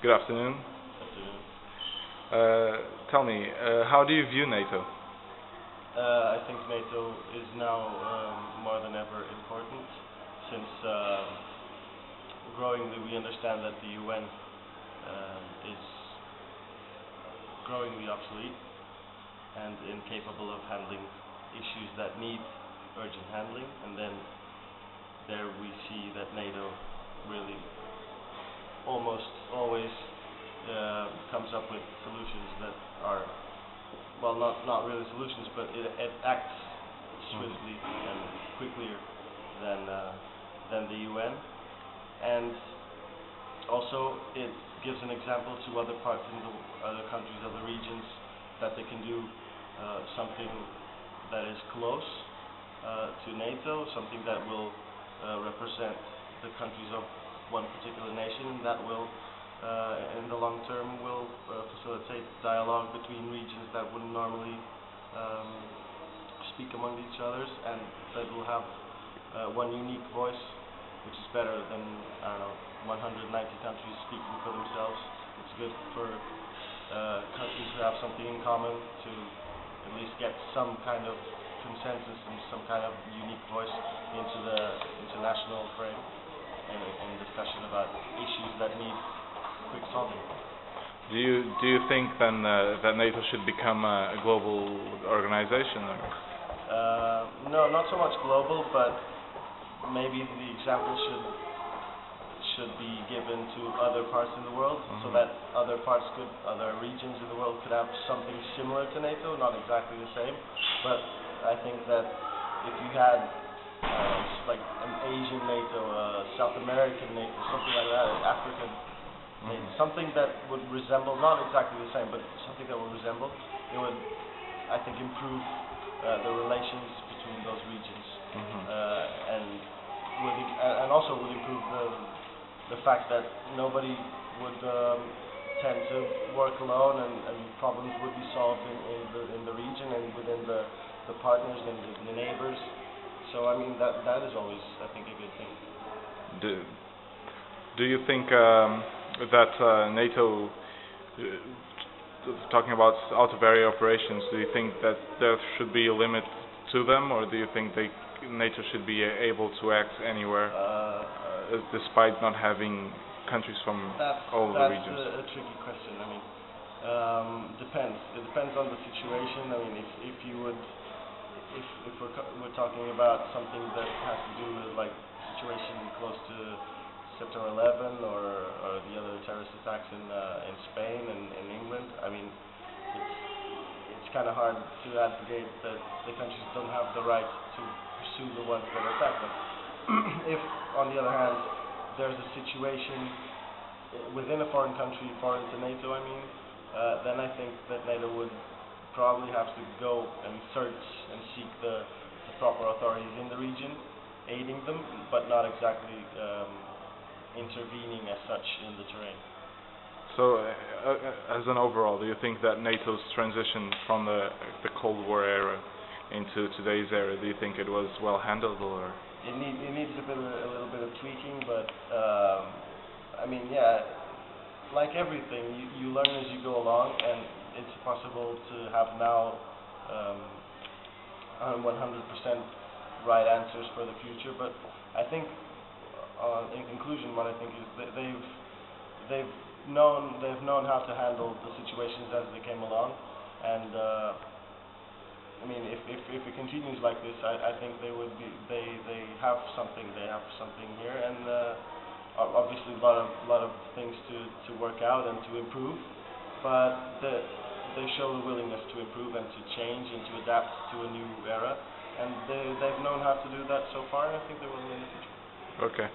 Good afternoon. Tell me, how do you view NATO? I think NATO is now more than ever important, since growingly we understand that the UN is growingly obsolete and incapable of handling issues that need urgent handling, and then there we see that NATO really almost always comes up with solutions that are, well, not really solutions, but it acts swiftly and quicker than the UN, and also it gives an example to other parts in the other countries, other regions, that they can do something that is close to NATO, something that will represent the countries of one particular nation, that will in the long term will facilitate dialogue between regions that wouldn't normally speak among each other, and that will have one unique voice, which is better than, I don't know, 190 countries speaking for themselves. It's good for countries who have something in common to at least get some kind of consensus and some kind of unique voice into the international frame and discussion about issues that need quick solving. Do you think then that NATO should become a global organization? No, not so much global, but maybe the example should be given to other parts in the world, so that other regions in the world could have something similar to NATO, not exactly the same, but I think that if you had like an Asian NATO, South American NATO, something like that, African NATO, something that would resemble, not exactly the same, but something that would resemble, it would, I think, improve the relations between those regions, and also would improve the fact that nobody would tend to work alone, and problems would be solved in the region and within the partners and the neighbors. So I mean that is always, I think, a good thing. Do you think that NATO, talking about out-of-area operations, do you think that there should be a limit to them, or do you think NATO should be able to act anywhere, despite not having countries from all the regions? That's a tricky question. I mean, depends. It depends on the situation. I mean, if we're talking about something that has to do with like situation close to September 11 or the other terrorist attacks in Spain and in England, I mean, it's kind of hard to advocate that the countries don't have the right to pursue the ones that attack them. If, on the other hand, there's a situation within a foreign country, foreign to NATO, I mean, then I think that NATO would probably have to go and search and seek the proper authorities in the region, aiding them, but not exactly intervening as such in the terrain. So, as an overall, do you think that NATO's transition from the Cold War era into today's era, do you think it was well handled, or? It needs a little bit of tweaking, but I mean, yeah, like everything, you learn as you go along, and it's possible to have now 100% right answers for the future. But I think, in conclusion, what I think is that they've known how to handle the situations as they came along, and I mean, if it continues like this, I think they have something here, and obviously a lot of things to work out and to improve, but they show the willingness to improve and to change and to adapt to a new era, and they've known how to do that so far, and I think they will in the future. Okay.